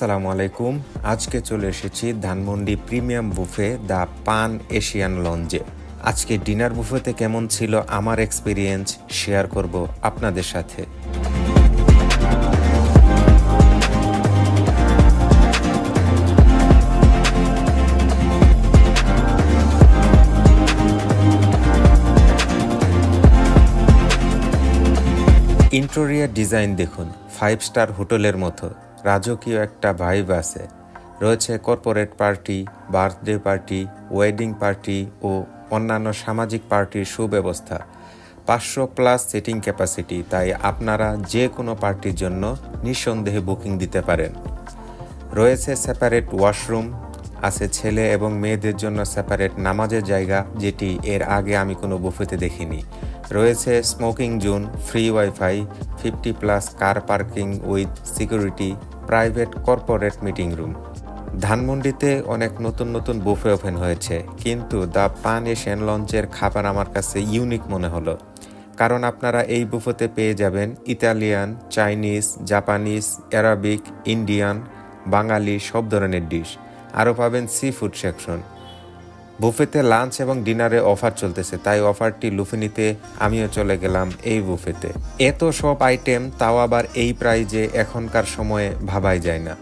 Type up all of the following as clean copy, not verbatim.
আসসালামু আলাইকুম। আজকে চলে এসেছি ধানমন্ডি প্রিমিয়াম বুফে দ্য পান এশিয়ান লঞ্জে। আজকে ডিনার বুফেতে কেমন ছিল আমার এক্সপিরিয়েন্স শেয়ার করব আপনাদের সাথে। ইন্টেরিয়র ডিজাইন দেখুন, 5 স্টার হোটেলের মতো রাজকীয় একটা ভাইব আছে। রয়েছে corporate party, birthday party, wedding party ও অন্যান্য সামাজিক পার্টির সুব্যবস্থা। 500+ সিটিং ক্যাপাসিটি, তাই আপনারা যে কোনো পার্টির জন্য নিঃসন্দেহে বুকিং দিতে পারেন। রয়েছে সেপারেট ওয়াশরুম, আছে ছেলে এবং মেয়েদের জন্য সেপারেট নামাজের জায়গা, যেটি এর আগে আমি কোনো বুফেতে দেখিনি। রয়েছে smoking zone, free wifi, 50+ car parking with security, private corporate meeting room. ধানমন্ডিতে অনেক নতুন নতুন বুফে ওপেন হয়েছে, কিন্তু দ্য পান এশিয়ান লঞ্চের খাবার আমার কাছে ইউনিক মনে হলো। কারণ আপনারা এই বুফেতে পেয়ে যাবেন Italian, Chinese, Japanese, Arabic, Indian, Bangali সব ধরনের ডিশ। আরও পাবেন সি ফুড সেকশন। বুফেতে লাঞ্চ এবং ডিনারে অফার চলতেছে, তাই অফারটি লুফে নিতে আমিও চলে গেলাম এই বুফেতে। এত সব আইটেম, তাও আবার এই প্রাইজে এখনকার সময়ে ভাবাই যায় না।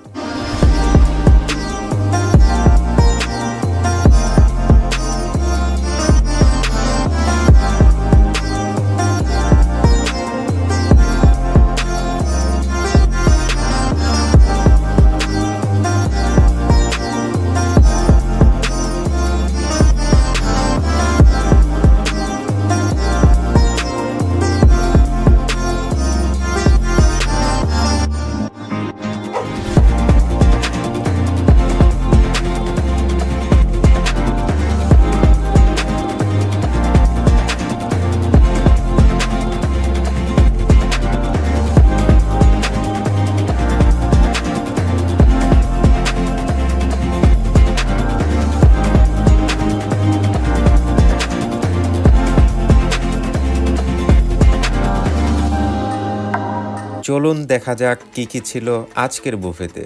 চলুন দেখা যাক কি কি ছিল আজকের বুফেতে।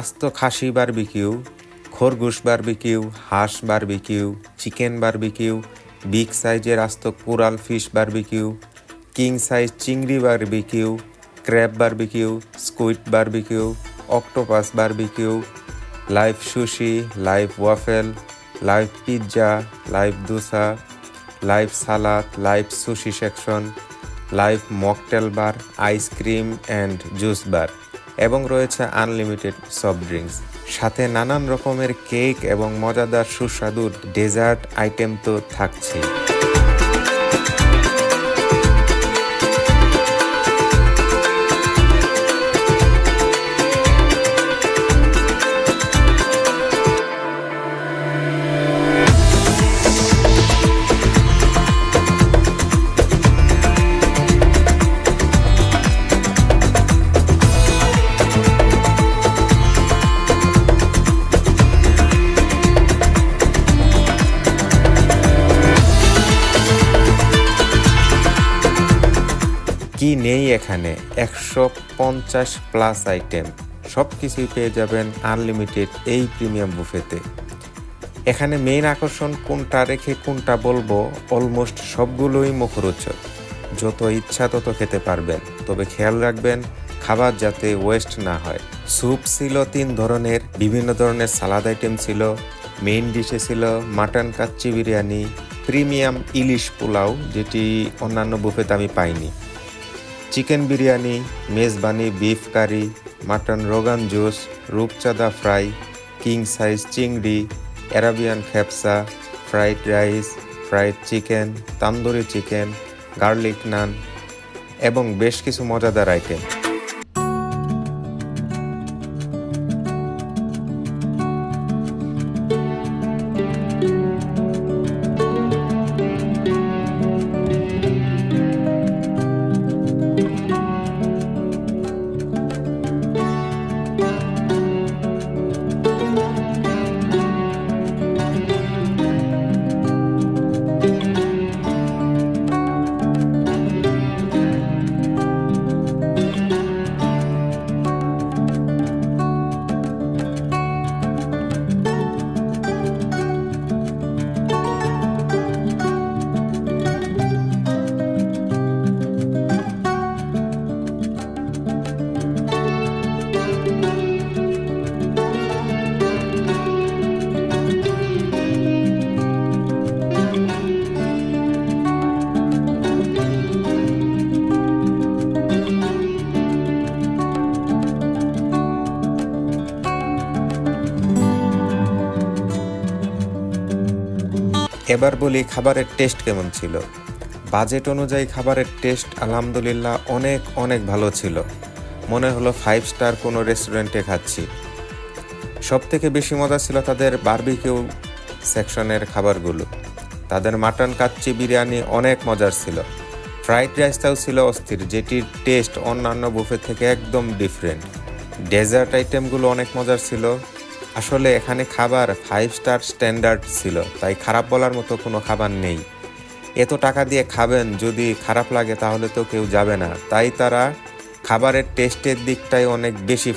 আস্ত খাসি বারবিকিউ, খরগোশ বারবিকিউ, হাঁস বারবিকিউ, চিকেন বারবিকিউ, বিগ সাইজের আস্ত কোরাল ফিশ বারবিকিউ, কিং সাইজ চিংড়ি barbecue, crab barbecue, squid barbecue, octopus barbecue, live sushi, live waffle, live pizza, live dosa, live salad, live sushi section, live mocktail bar, ice cream and juice bar, এবং রয়েছে unlimited soft drinks. সাথে নানান রকমের cake এবং মজাদার সুস্বাদু dessert item তো থাকছেই। কি নেই এখানে, 150+ আইটেম, সব কিছুই পেয়ে যাবেন আনলিমিটেড এই প্রিমিয়াম বুফেতে। এখানে মেইন আকর্ষণ কোনটা রেখে কোনটা বলবো, অলমোস্ট সবগুলোই মুখরোচক। যত ইচ্ছা তত খেতে পারবেন, তবে খেয়াল রাখবেন খাবার যাতে ওয়েস্ট না হয়। স্যুপ ছিল 3 ধরনের, বিভিন্ন ধরনের সালাদ আইটেম ছিল, মেইন ডিশে ছিল মাটন কাচ্চি বিরিয়ানি, প্রিমিয়াম ইলিশ পোলাও, যেটি অন্যান্য বুফেতে আমি পাইনি, chicken biryani, mezbani beef curry, mutton rogan josh, রূপচাঁদা ফ্রাই, কিং সাইজ চিংড়ি, অ্যারাবিয়ান খেপসা, fried rice, fried chicken, tandoori chicken, garlic naan এবং বেশ কিছু মজাদার আইটেম। এবার বলি খাবারের টেস্ট কেমন ছিল। বাজেট অনুযায়ী খাবারের টেস্ট আলহামদুলিল্লাহ অনেক অনেক ভালো ছিল। মনে হলো 5 স্টার কোনো রেস্টুরেন্টে খাচ্ছি। সবথেকে বেশি মজা ছিল তাদের বারবিকিউ সেকশনের খাবারগুলো। তাদের মাটন কাচ্চি বিরিয়ানি অনেক মজার ছিল। ফ্রাইড রাইসটাও ছিল অস্থির, যেটির টেস্ট অন্যান্য বুফে থেকে একদম ডিফারেন্ট। ডেজার্ট আইটেমগুলো অনেক মজার ছিল। আসলে এখানে খাবার 5 স্টার স্ট্যান্ডার্ড ছিল, তাই খারাপ বলার মতো কোনো খাবার নেই। এত টাকা দিয়ে খাবেন, যদি খারাপ লাগে তাহলে তো কেউ যাবে না। তাই তারা খাবারের টেস্টের দিকটাই অনেক বেশি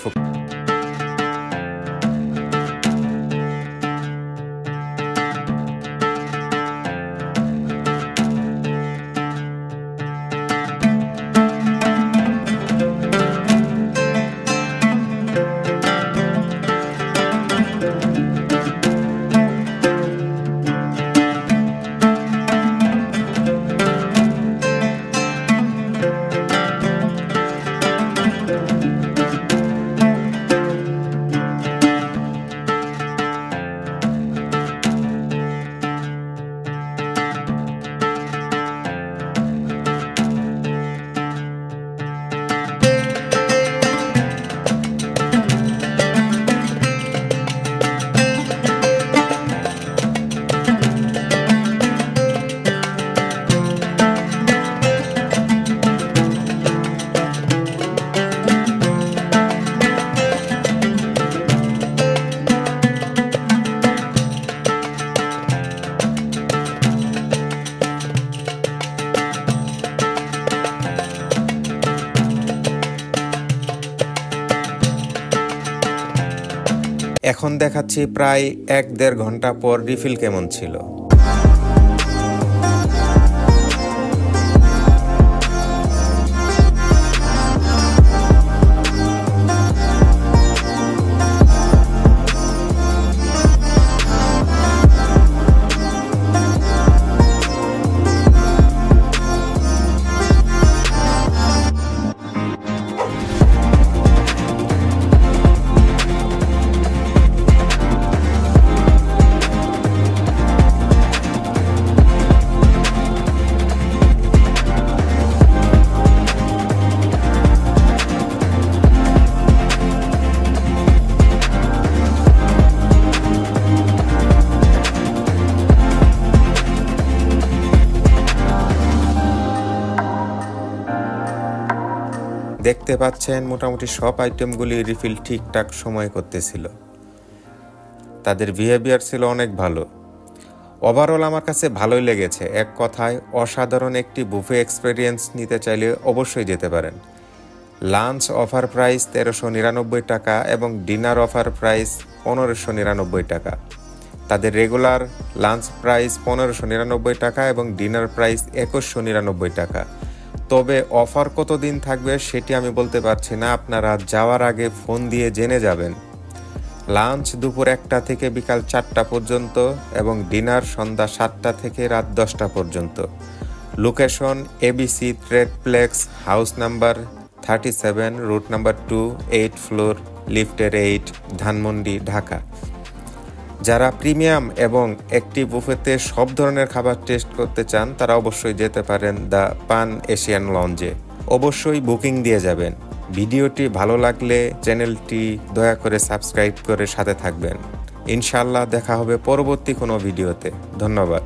এখন দেখাচ্ছি প্রায় 1-1.5 ঘন্টা পর রিফিল কেমন ছিল। দেখতে পাচ্ছেন মোটামুটি সব আইটেমগুলি রিফিল ঠিকঠাক সময় করতেছিল। তাদের বিহেভিয়ার ছিল অনেক ভালো। ওভারঅল আমার কাছে ভালোই লেগেছে। এক কথায় অসাধারণ একটি বুফে এক্সপেরিয়েন্স নিতে চাইলে অবশ্যই যেতে পারেন। লাঞ্চ অফার প্রাইস 1399 টাকা এবং ডিনার অফার প্রাইস 1599 টাকা। তাদের রেগুলার লাঞ্চ প্রাইস 1599 টাকা এবং ডিনার প্রাইস 2199 টাকা। তবে অফার কতদিন থাকবে সেটি আমি বলতে পারছি না, আপনারা যাওয়ার আগে ফোন দিয়ে জেনে যাবেন। লাঞ্চ দুপুর 1টা থেকে বিকাল 4টা পর্যন্ত এবং ডিনার সন্ধ্যা 7টা থেকে রাত 10টা পর্যন্ত। Location ABC Tradeplex, house number 37, route number 2, 8 floor, লিফটের 8, ধানমন্ডি, ঢাকা। যারা প্রিমিয়াম এবং একটি বুফেতে সব ধরনের খাবার টেস্ট করতে চান তারা অবশ্যই যেতে পারেন দ্য পান এশিয়ান লঞ্জে। অবশ্যই বুকিং দিয়ে যাবেন। ভিডিওটি ভালো লাগলে চ্যানেলটি দয়া করে সাবস্ক্রাইব করে সাথে থাকবেন। ইনশাআল্লাহ দেখা হবে পরবর্তী কোনো ভিডিওতে। ধন্যবাদ।